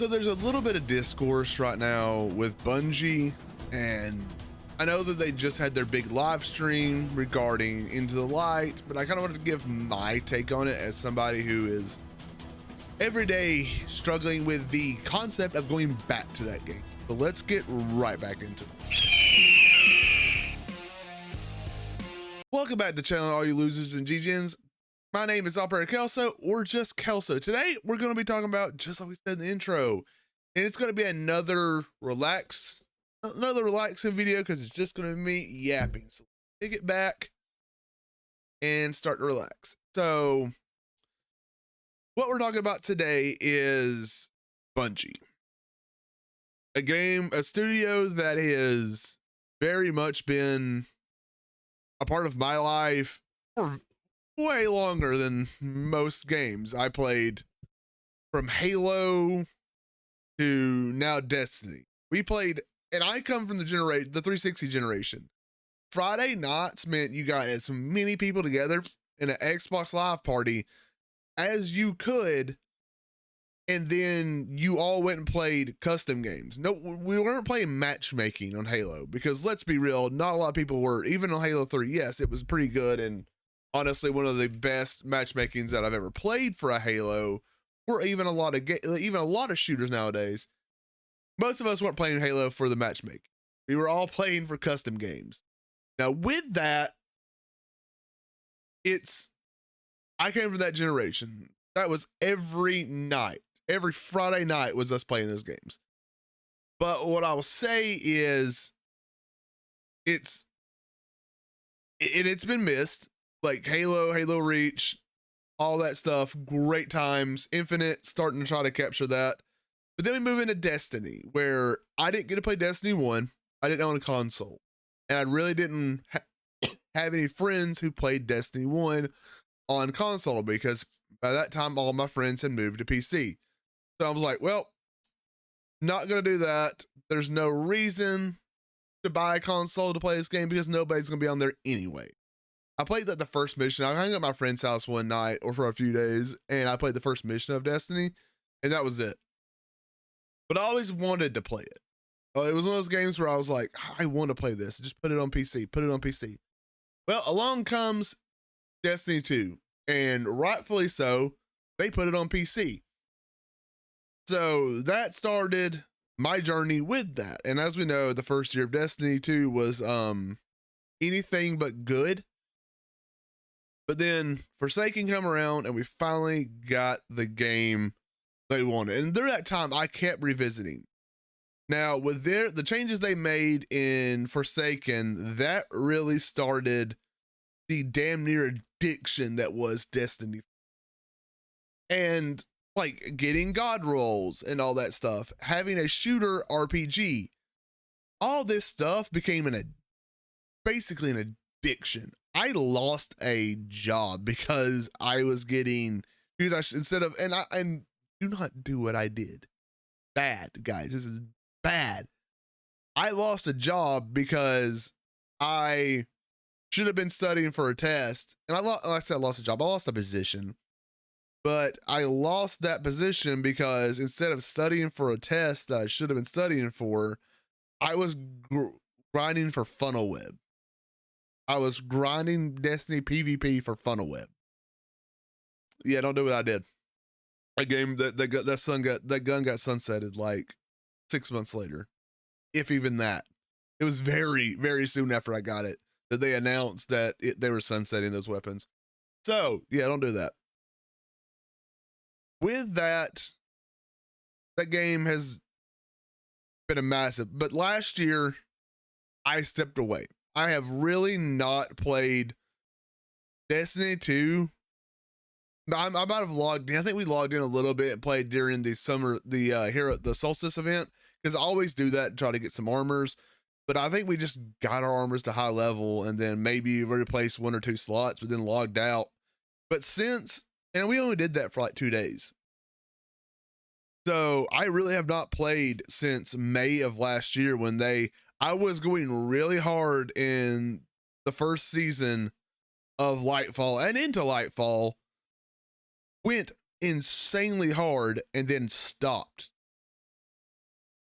So there's a little bit of discourse right now with Bungie, and I know that they just had their big live stream regarding Into the Light, but I kind of wanted to give my take on it as somebody who is every day struggling with the concept of going back to that game. So let's get right back into it. Welcome back to the channel, all you losers and GGNs. My name is Operator Kelso, or just Kelso. Today, we're going to be talking about, just like we said in the intro, and it's going to be another relaxing video because it's just going to be me yapping. So take it back and start to relax. So what we're talking about today is Bungie, a studio that has very much been a part of my life for way longer than most games. I played from Halo to now Destiny. We played, and I come from the 360 generation. Friday nights meant you got as many people together in an Xbox Live party as you could, and then you all went and played custom games. No, we weren't playing matchmaking on Halo because, let's be real, not a lot of people were. Even on Halo 3, yes, it was pretty good, and honestly one of the best matchmakings that I've ever played for a Halo, or even a lot of shooters nowadays. Most of us weren't playing Halo for the matchmaking. We were all playing for custom games. Now with that, I came from that generation. That was every night. Every Friday night was us playing those games. But what I will say is it's been missed. Like Halo Reach, all that stuff, great times. Infinite, starting to try to capture that. But then we move into Destiny, where I didn't get to play Destiny 1. I didn't own a console. And I really didn't have any friends who played Destiny 1 on console, because by that time, all my friends had moved to PC. So I was like, well, not going to do that. There's no reason to buy a console to play this game because nobody's going to be on there anyway. I played the first mission. I hung at my friend's house one night or for a few days, and I played the first mission of Destiny, and that was it. But I always wanted to play it. It was one of those games where I was like, I want to play this. Just put it on PC. Put it on PC. Well, along comes Destiny 2, and rightfully so, they put it on PC. So that started my journey with that. And as we know, the first year of Destiny 2 was anything but good. But then Forsaken come around, and we finally got the game they wanted. And during that time, I kept revisiting. Now, with the changes they made in Forsaken, that really started the damn near addiction that was Destiny. And like getting god rolls and all that stuff, having a shooter RPG, all this stuff became basically an addiction. I lost a job because instead of, and do not do what I did. Bad, guys. This is bad. I lost a job because I should have been studying for a test. And I lost a job. I lost a position. But I lost that position because instead of studying for a test that I should have been studying for, I was grinding for Funnel Web. I was grinding Destiny PvP for Funnel Web. Yeah, don't do what I did. A game that gun got sunsetted like 6 months later, if even that. It was very, very soon after I got it that they announced that they were sunsetting those weapons. So yeah, don't do that. With that game has been a massive. But last year, I stepped away. I have really not played Destiny 2. I might have logged in. I think we logged in a little bit and played during the the Solstice event, because I always do that and try to get some armors. But I think we just got our armors to high level and then maybe replaced 1 or 2 slots, but then logged out. But and we only did that for like 2 days. So I really have not played since May of last year when I was going really hard in the first season of Lightfall and into Lightfall, went insanely hard and then stopped.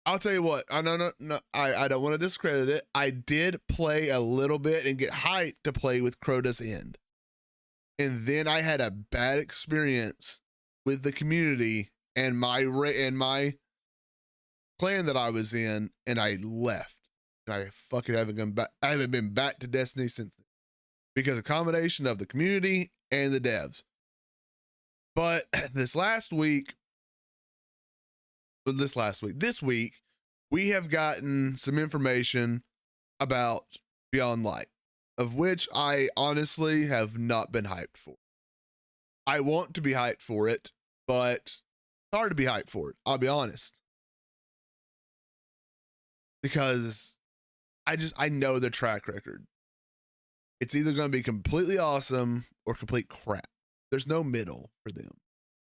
I'll tell you what. I no. I don't want to discredit it. I did play a little bit and get hyped to play with Crota's End, and then I had a bad experience with the community and my clan that I was in, and I left. And I fucking haven't come back. I haven't been back to Destiny since then because of a combination of the community and the devs. But this week, we have gotten some information about Beyond Light, of which I honestly have not been hyped for. I want to be hyped for it, but it's hard to be hyped for it. I'll be honest. Because I know their track record. It's either going to be completely awesome or complete crap. There's no middle for them.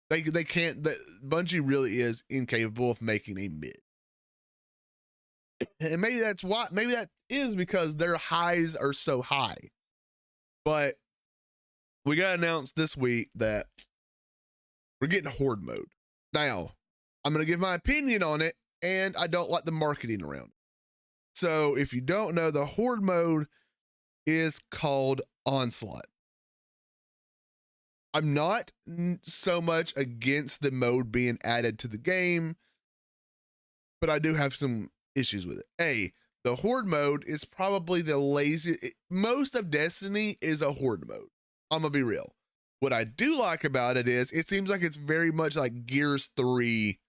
They can't. Bungie really is incapable of making a mid. And maybe that's why. Maybe that is because their highs are so high. But we got announced this week that we're getting Horde mode. Now, I'm going to give my opinion on it, and I don't like the marketing around it. So if you don't know, the Horde mode is called Onslaught. I'm not so much against the mode being added to the game, but I do have some issues with it. The Horde mode is probably the laziest. Most of Destiny is a Horde mode. I'm going to be real. What I do like about it is it seems like it's very much like Gears 3,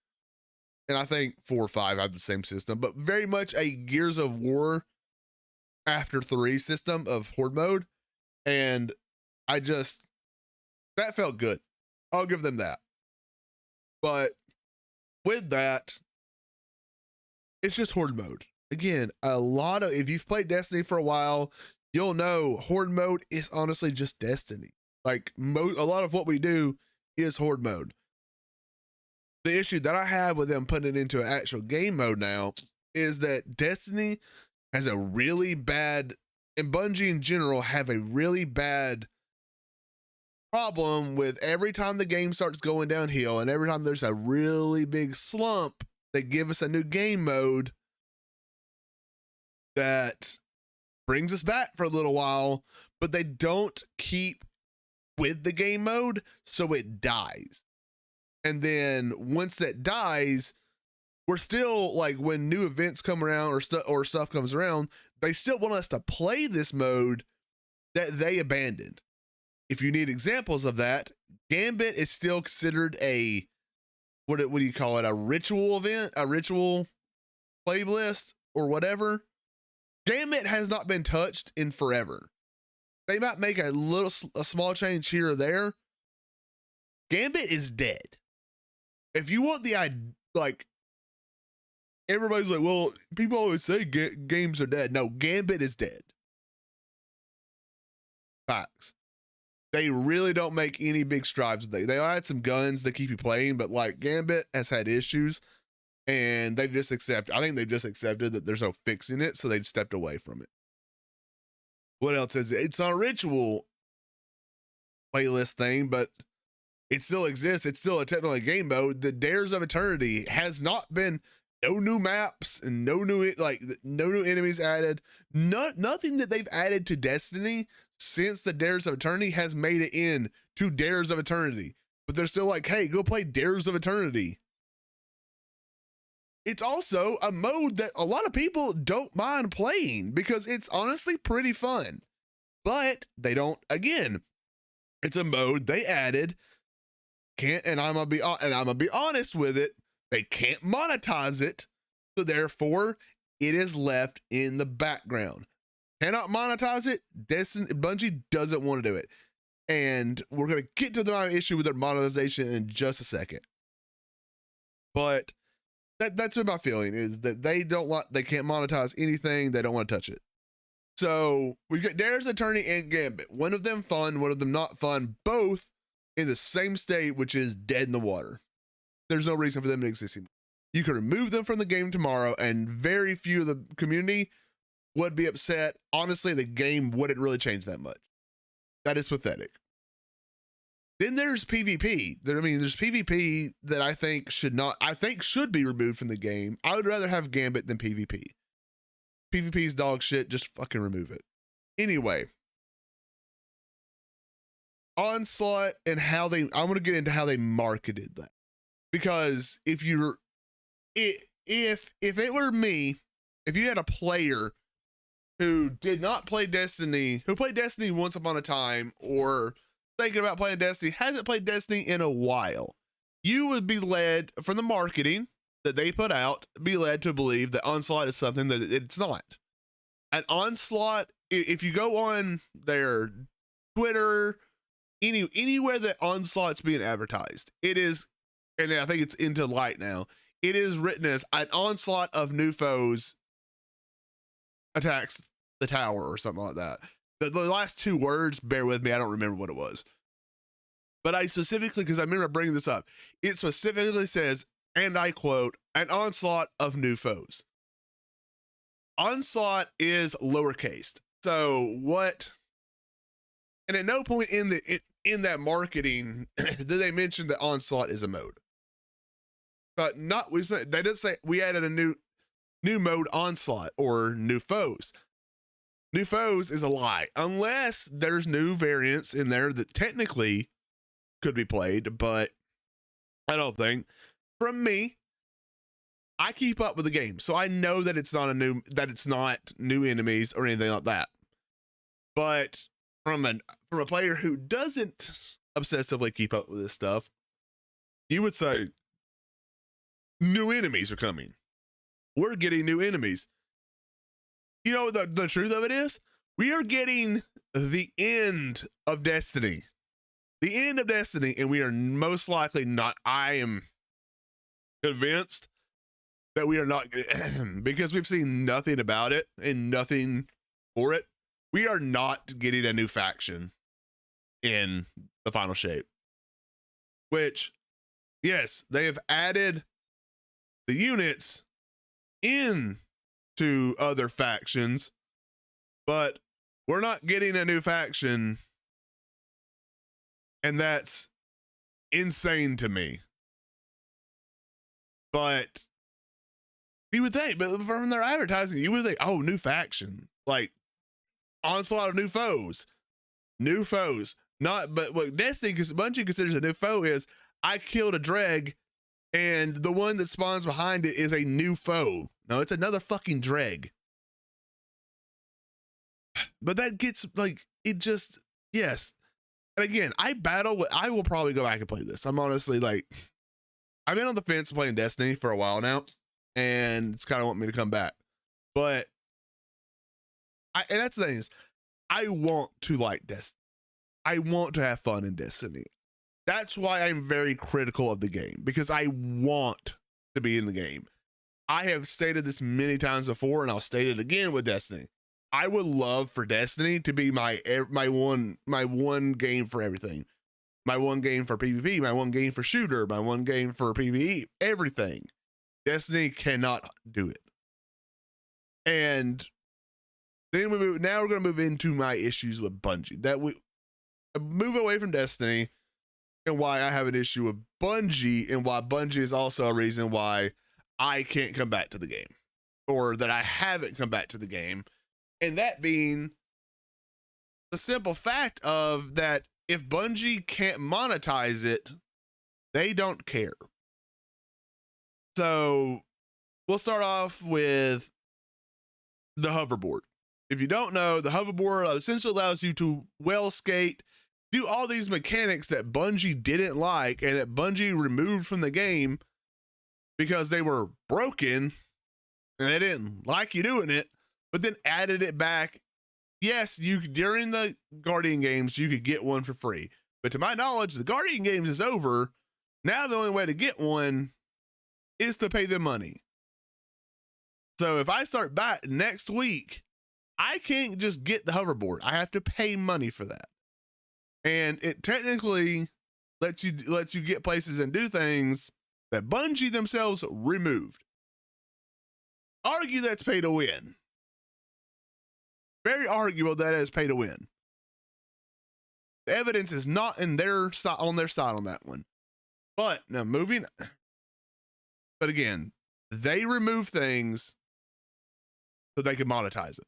and I think 4 or 5 have the same system, but very much a Gears of War after 3 system of Horde mode. And that felt good. I'll give them that. But with that, it's just Horde mode. Again, if you've played Destiny for a while, you'll know Horde mode is honestly just Destiny. Like a lot of what we do is Horde mode. The issue that I have with them putting it into an actual game mode now is that Destiny has a really bad, and Bungie in general have a really bad problem with every time the game starts going downhill and every time there's a really big slump, they give us a new game mode that brings us back for a little while, but they don't keep with the game mode, so it dies. And then once that dies, we're still like when new events come around or stuff comes around, they still want us to play this mode that they abandoned. If you need examples of that, Gambit is still considered a what do you call it? A ritual event, a ritual playlist or whatever. Gambit has not been touched in forever. They might make a small change here or there. Gambit is dead. If you want everybody's like, well, people always say games are dead. No, Gambit is dead. Facts. They really don't make any big strides with it. They add some guns that keep you playing, but like Gambit has had issues, and I think they've just accepted that there's no fixing it, so they've stepped away from it. What else is it? It's not a ritual playlist thing, but it still exists. It's still a technical game mode. The Dares of Eternity has not been no new maps and no new enemies added. Nothing that they've added to Destiny since the Dares of Eternity has made it in to Dares of Eternity. But they're still like, hey, go play Dares of Eternity. It's also a mode that a lot of people don't mind playing because it's honestly pretty fun. But they don't, again, it's a mode they added. I'm gonna be honest with it. They can't monetize it, so therefore it is left in the background. Cannot monetize it. Bungie doesn't want to do it, and we're gonna get to the issue with their monetization in just a second. But that's what my feeling is, that they can't monetize anything. They don't want to touch it. So we've got Dares Attorney and Gambit. One of them fun, one of them not fun. Both in the same state, which is dead in the water. There's no reason for them to exist anymore. You can remove them from the game tomorrow, and very few of the community would be upset. Honestly, the game wouldn't really change that much. That is pathetic. Then there's PvP. There's PvP that I think should be removed from the game. I would rather have Gambit than PvP. PvP's dog shit, just fucking remove it. Anyway, Onslaught and I want to get into how they marketed that. Because if it were me, if you had a player who did not play Destiny, who played Destiny once upon a time, or thinking about playing Destiny, hasn't played Destiny in a while, you would be led, from the marketing that they put out, be led to believe that Onslaught is something that it's not. An Onslaught, if you go on their Twitter, anywhere that Onslaught's being advertised, it is, and I think it's into light now, it is written as an onslaught of new foes attacks the tower or something like that. The last two words, bear with me, I don't remember what it was. But I specifically, because I remember bringing this up, it specifically says, and I quote, an onslaught of new foes. Onslaught is lowercase. So what, and at no point in that marketing did they mention that Onslaught is a mode. But they didn't say we added a new mode Onslaught or new foes. New foes is a lie, unless there's new variants in there that technically could be played, but I don't think. From me, I keep up with the game, so I know that it's not new enemies or anything like that. But from a player who doesn't obsessively keep up with this stuff, you would say new enemies are coming. We're getting new enemies. You know, the truth of it is, we are getting the end of Destiny. The end of Destiny, and we are most likely not, I am convinced that we are not, because we've seen nothing about it and nothing for it. We are not getting a new faction in the final shape. Which, yes, they have added the units into other factions, but we're not getting a new faction, and that's insane to me. But you would think, but from their advertising, you would think, oh, new faction, like onslaught of new foes. Not, but what Destiny, because Bungie considers a new foe is, I killed a Dreg, and the one that spawns behind it is a new foe. No, it's another fucking Dreg. But that gets, like, it just, yes. And again, I will probably go back and play this. I'm honestly, like, I've been on the fence playing Destiny for a while now, and it's kind of wanting me to come back. But, and that's the thing is, I want to like Destiny. I want to have fun in Destiny. That's why I'm very critical of the game, because I want to be in the game. I have stated this many times before, and I'll state it again with Destiny. I would love for Destiny to be my one game for everything. My one game for PvP, my one game for shooter, my one game for PvE, everything. Destiny cannot do it. And then now we're going to move into my issues with Bungie. That we move away from Destiny, and why I have an issue with Bungie, and why Bungie is also a reason why I can't come back to the game, or that I haven't come back to the game. And that being the simple fact of that if Bungie can't monetize it, they don't care. So we'll start off with the hoverboard. If you don't know, the hoverboard essentially allows you to well skate, do all these mechanics that Bungie didn't like and that Bungie removed from the game because they were broken and they didn't like you doing it, but then added it back. Yes, during the Guardian games, you could get one for free. But to my knowledge, the Guardian games is over. Now the only way to get one is to pay them money. So if I start back next week, I can't just get the hoverboard. I have to pay money for that. And it technically lets you get places and do things that Bungie themselves removed. Argue that's pay to win. Very arguable that is pay to win. The evidence is not in their side on that one. But now moving, but again, they remove things so they can monetize it.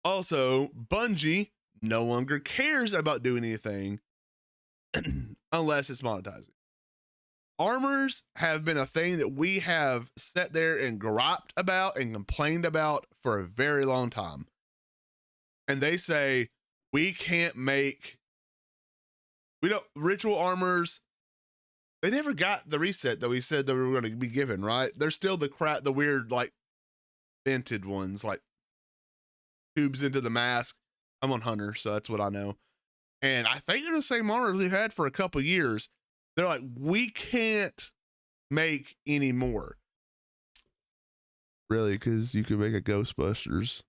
Also, Bungie no longer cares about doing anything unless it's monetizing. Armors have been a thing that we have sat there and griped about and complained about for a very long time. And they say, we can't make, ritual armors, they never got the reset that we said that we were going to be given, right? There's still the weird, like, vented ones, like tubes into the mask. I'm on Hunter, so that's what I know. And I think they're the same armors we've had for a couple years. They're like, we can't make any more. Really, because you could make a Ghostbusters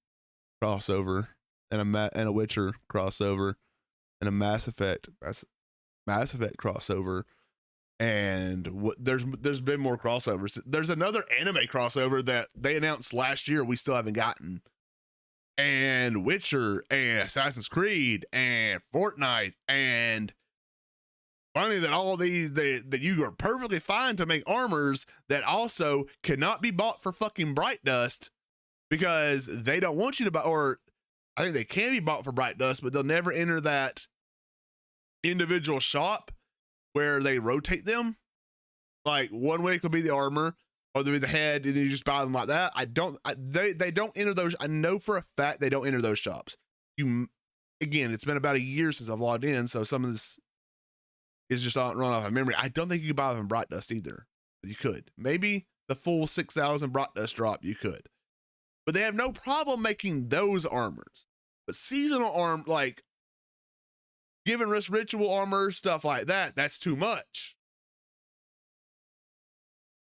crossover and a Witcher crossover and a Mass Effect crossover. And there's been more crossovers. There's another anime crossover that they announced last year we still haven't gotten. And Witcher and Assassin's Creed and Fortnite, and funny that all of these that you are perfectly fine to make armors that also cannot be bought for fucking Bright Dust because they don't want you to buy, or I think they can be bought for Bright Dust, but they'll never enter that individual shop where they rotate them. Like one week will be the armor, or they'll be the head, and you just buy them like that. They don't enter those. I know for a fact they don't enter those shops. Again, it's been about a year since I've logged in, so some of this is just run off of memory. I don't think you can buy them in Bright Dust either. But you could. Maybe the full 6,000 Bright Dust drop, you could. But they have no problem making those armors. But seasonal arm, like giving us ritual armor, stuff like that, that's too much.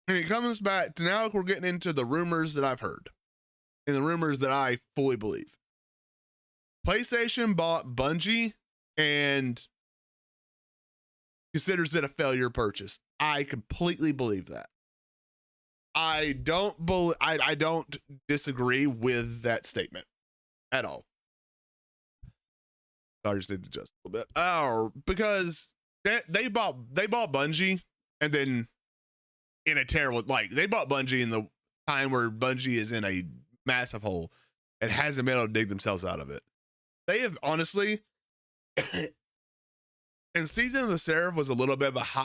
And it comes back to now we're getting into the rumors that I've heard. And the rumors that I fully believe. PlayStation bought Bungie and considers it a failure purchase. I completely believe that. I don't disagree with that statement at all. I just need to adjust a little bit. Because they bought Bungie, and then in a terrible, like, they bought Bungie in the time where Bungie is in a massive hole and hasn't been able to dig themselves out of it. They have honestly and Season of the Seraph was a little bit of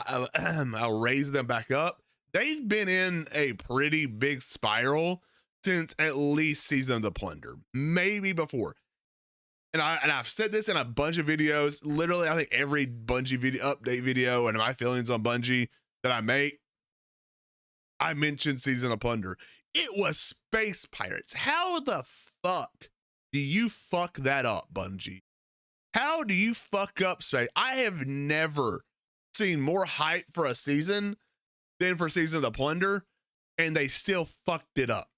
I'll raise them back up. They've been in a pretty big spiral since at least Season of the Plunder, maybe before. And I've said this in a bunch of videos. Literally, I think every Bungie update video and my feelings on Bungie that I make, I mentioned Season of Plunder. It was space pirates. How the fuck do you fuck that up, Bungie? How do you fuck up space? I have never seen more hype for a season than for Season of the Plunder, and they still fucked it up.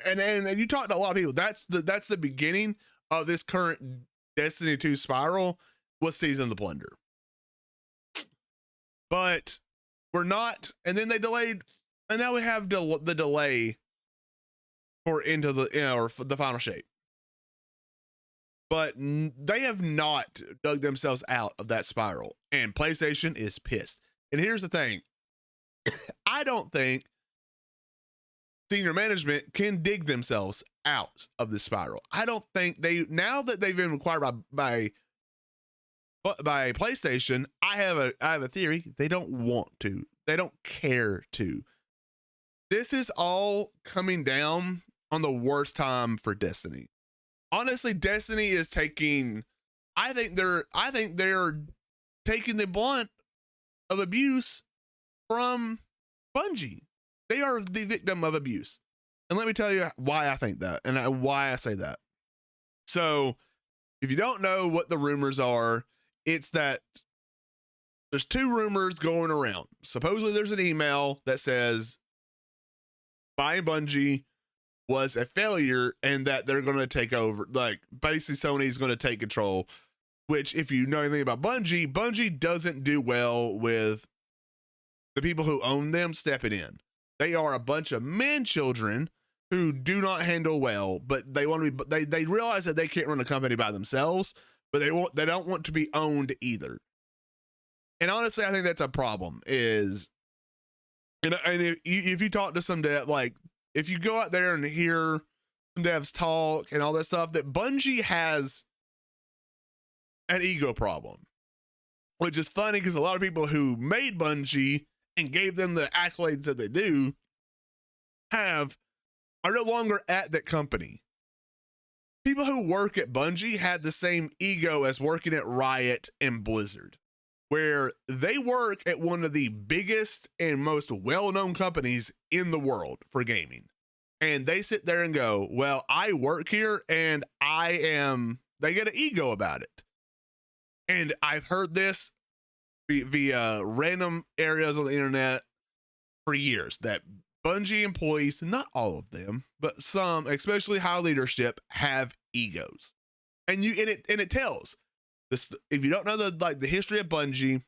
And you talk to a lot of people. That's the beginning of this current Destiny 2 spiral was Season of the Plunder. But we're not, and then they delayed, and now we have the delay for into the or for the final shape. But they have not dug themselves out of that spiral, and PlayStation is pissed. And here's the thing. I don't think senior management can dig themselves out of the spiral. I don't think now that they've been acquired by PlayStation, I have a theory. They don't want to. They don't care to. This is all coming down on the worst time for Destiny. Honestly, Destiny is taking, I think they're taking the blunt of abuse from Bungie. They are the victim of abuse. And let me tell you why I think that and why I say that. So if you don't know what the rumors are, it's that there's two rumors going around. Supposedly there's an email that says buying Bungie was a failure and that they're going to take over. Like basically Sony's going to take control, which if you know anything about Bungie doesn't do well with the people who own them stepping in. They are a bunch of men children who do not handle well, but they want to be, they realize that they can't run a company by themselves, but they don't want to be owned either. And honestly, I think that's a problem is, and if you talk to some dev, like if you go out there and hear some devs talk and all that stuff, that Bungie has an ego problem, which is funny because a lot of people who made Bungie and gave them the accolades that they do are no longer at that company. People who work at Bungie had the same ego as working at Riot and Blizzard, where they work at one of the biggest and most well-known companies in the world for gaming. And they sit there and go, well, I work here and they get an ego about it. And I've heard this via random areas on the internet for years, that Bungie employees, not all of them, but some, especially high leadership, have egos. And it tells this. If you don't know the history of Bungie,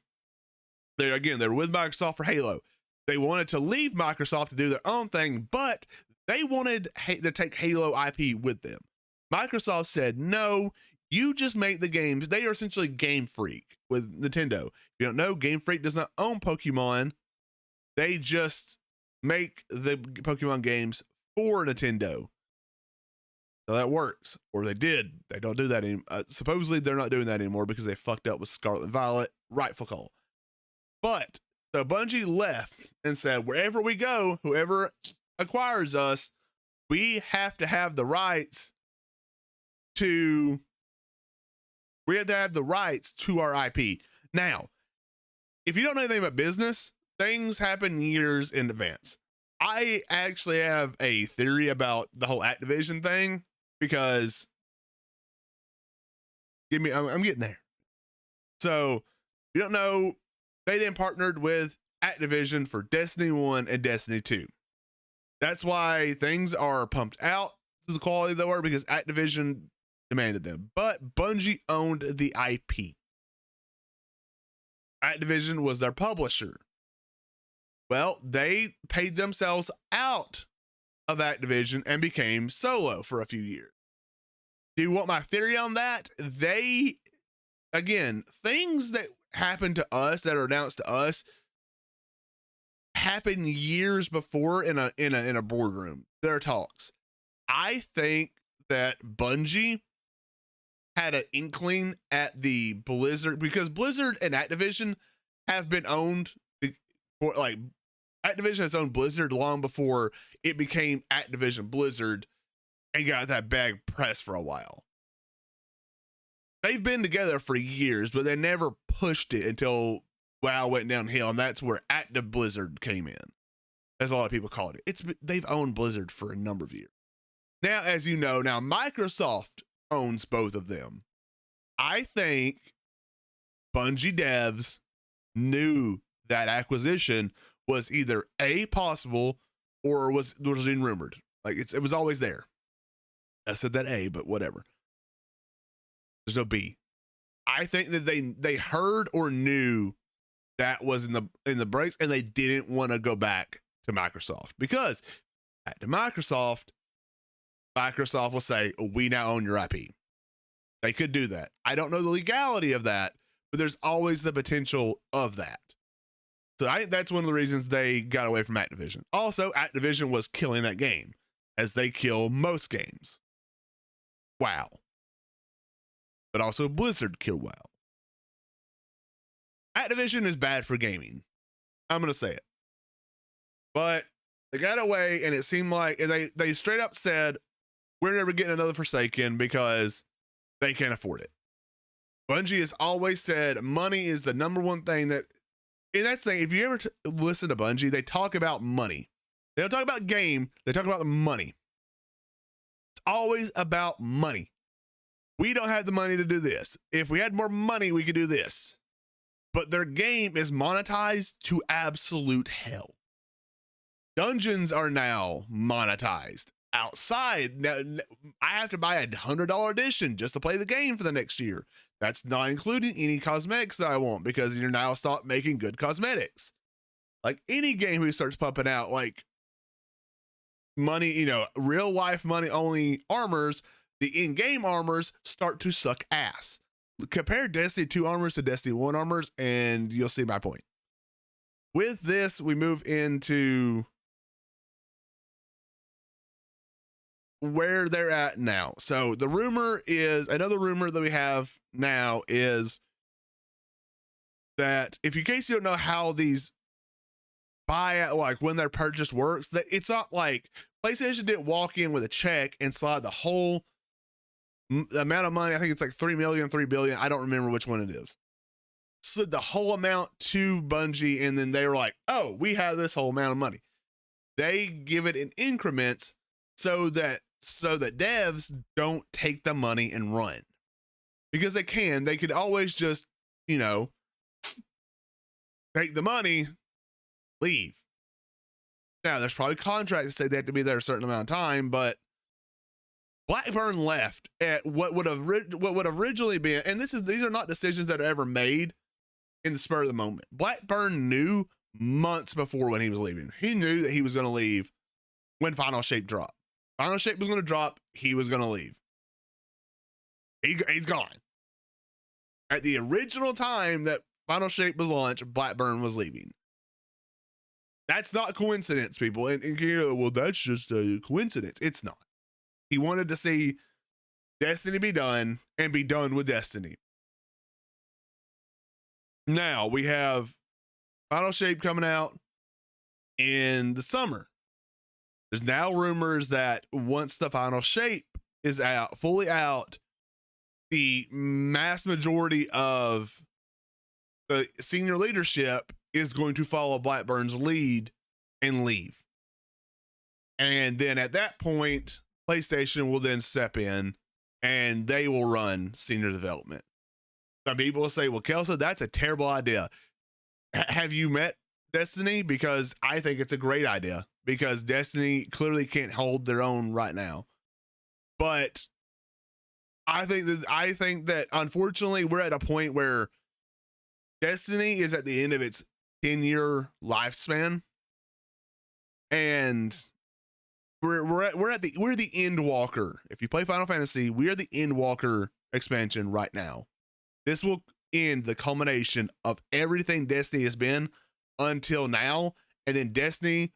they're with Microsoft for Halo. They wanted to leave Microsoft to do their own thing, but they wanted to take Halo IP with them. Microsoft said, no, you just make the games. They are essentially Game Freak with Nintendo. If you don't know, Game Freak does not own Pokemon. They just make the Pokemon games for Nintendo. So that works. Or they did. They don't do that anymore. Supposedly they're not doing that anymore because they fucked up with Scarlet and Violet. Rightful call. But so Bungie left and said, wherever we go, whoever acquires us, we have to have the rights to our IP. Now, if you don't know anything about business, things happen years in advance. I actually have a theory about the whole Activision thing because I'm getting there. So, if you don't know, they then partnered with Activision for Destiny 1 and Destiny 2. That's why things are pumped out to the quality they were, because Activision demanded them. But Bungie owned the IP. Activision was their publisher. Well, they paid themselves out of Activision and became solo for a few years. Do you want my theory on that? Things that happen to us, that are announced to us, happen years before in a boardroom. There are talks. I think that Bungie had an inkling at the Blizzard, because Blizzard and Activision have been owned, like Activision has owned Blizzard long before it became Activision Blizzard and got that bad press for a while. They've been together for years, but they never pushed it until WoW went downhill, and that's where Active Blizzard came in, as a lot of people called it. They've owned Blizzard for a number of years. Now, as you know, Microsoft owns both of them. I think Bungie devs knew that acquisition was either A, possible, or was being rumored. Like it was always there. I said that A, but whatever. There's no B. I think that they heard or knew that was in the breaks, and they didn't want to go back to Microsoft, because back to Microsoft will say, we now own your IP. They could do that. I don't know the legality of that, but there's always the potential of that. So I think that's one of the reasons they got away from Activision. Also, Activision was killing that game, as they kill most games. WoW. But also Blizzard killed WoW. Activision is bad for gaming. I'm going to say it. But they got away, and it seemed like, and they straight up said, we're never getting another Forsaken because they can't afford it. Bungie has always said money is the number one thing that, and that's the thing, if you ever listen to Bungie, they talk about money. They don't talk about game, they talk about the money. It's always about money. We don't have the money to do this. If we had more money, we could do this. But their game is monetized to absolute hell. Dungeons are now monetized. Outside, now I have to buy $100 edition just to play the game for the next year. That's not including any cosmetics that I want, because you're now stop making good cosmetics. Like any game who starts pumping out, like money, you know, real life money only armors, the in-game armors start to suck ass. Compare Destiny 2 armors to Destiny 1 armors, and you'll see my point. With this, we move into where they're at now. So the rumor is, another rumor that we have now is that, if in case you don't know how these buyout, like when their purchase works, that it's not like PlayStation didn't walk in with a check and slide the whole amount of money. I think it's like 3 million, 3 billion. I don't remember which one it is. Slid the whole amount to Bungie, and then they were like, oh, we have this whole amount of money. They give it in increments so that devs don't take the money and run, because they could always just, you know, take the money, leave. Now there's probably contracts that say they have to be there a certain amount of time, but Blackburn left at what would have originally been, and these are not decisions that are ever made in the spur of the moment. Blackburn knew months before when he was leaving. He knew that he was going to leave when Final Shape dropped. Final Shape was going to drop. He was going to leave. He's gone. At the original time that Final Shape was launched, Blackburn was leaving. That's not coincidence, people. And you know, well, that's just a coincidence. It's not. He wanted to see Destiny be done and be done with Destiny. Now we have Final Shape coming out in the summer. There's now rumors that once the Final Shape is out, fully out, the mass majority of the senior leadership is going to follow Blackburn's lead and leave. And then at that point, PlayStation will then step in and they will run senior development. Some people will say, well, Kelsa, that's a terrible idea. Have you met Destiny? Because I think it's a great idea, because Destiny clearly can't hold their own right now. But I think that unfortunately we're at a point where Destiny is at the end of its 10-year lifespan, and we're the Endwalker. If you play Final Fantasy, we are the Endwalker expansion right now. This will end the culmination of everything Destiny has been until now, and then Destiny,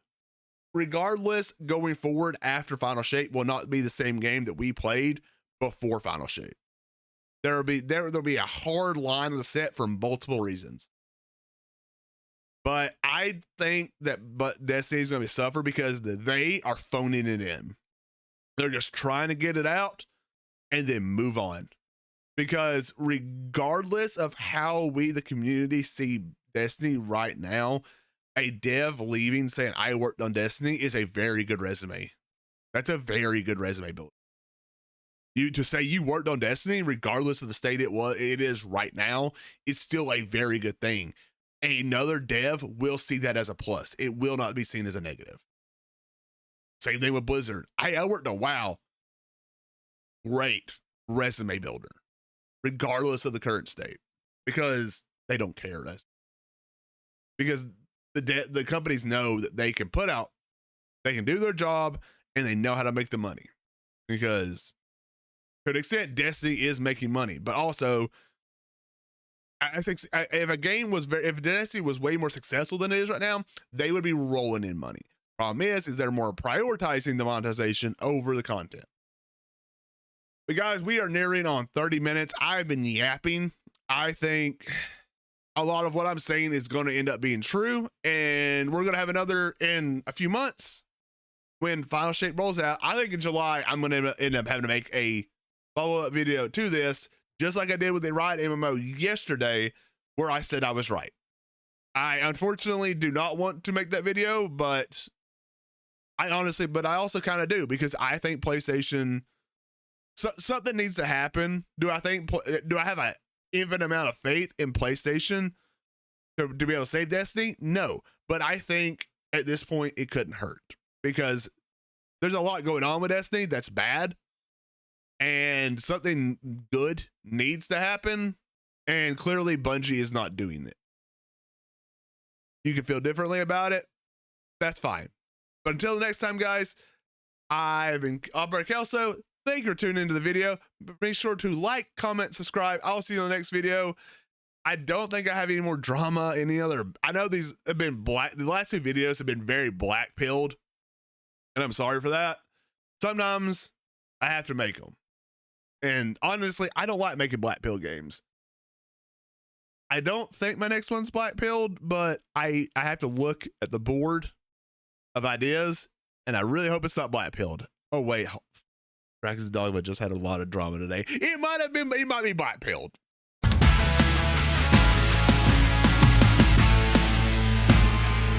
regardless, going forward after Final Shape, will not be the same game that we played before Final Shape. There'll be a hard line on the set for multiple reasons. But I think that Destiny is going to suffer because they are phoning it in. They're just trying to get it out and then move on. Because regardless of how we, the community, see Destiny right now, a dev leaving saying, I worked on Destiny, is a very good resume. That's a very good resume build. You to say you worked on Destiny, regardless of the state it is right now, it's still a very good thing. Another dev will see that as a plus. It will not be seen as a negative. Same thing with Blizzard. I worked on WoW. Great resume builder, regardless of the current state, because they don't care. Because the companies know that they can do their job, and they know how to make the money. Because to an extent, Destiny is making money, but also, I think if Destiny was way more successful than it is right now, they would be rolling in money. Problem is they're more prioritizing the monetization over the content. But guys, we are nearing on 30 minutes. I've been yapping. I think a lot of what I'm saying is going to end up being true, and we're going to have another in a few months when Final Shape rolls out. I think in July, I'm going to end up having to make a follow-up video to this, just like I did with the Riot MMO yesterday, where I said I was right. I unfortunately do not want to make that video, but I also kind of do, because I think PlayStation, something needs to happen. Do I have an infinite amount of faith in PlayStation to be able to save Destiny? No, but I think at this point it couldn't hurt, because there's a lot going on with Destiny that's bad, and something good needs to happen, and clearly Bungie is not doing it. You can feel differently about it. That's fine. But until the next time, guys, I've been Albert Kelso. Thank you for tuning into the video. Make sure to like, comment, subscribe. I'll see you in the next video. I don't think I have any more drama. I know these have been black. The last 2 videos have been very black pilled, and I'm sorry for that. Sometimes I have to make them. And honestly, I don't like making black pill games. I don't think my next one's black pilled, but I have to look at the board of ideas, and I really hope it's not black pilled. Oh wait, Brackets Dogma just had a lot of drama today. It might be black pilled.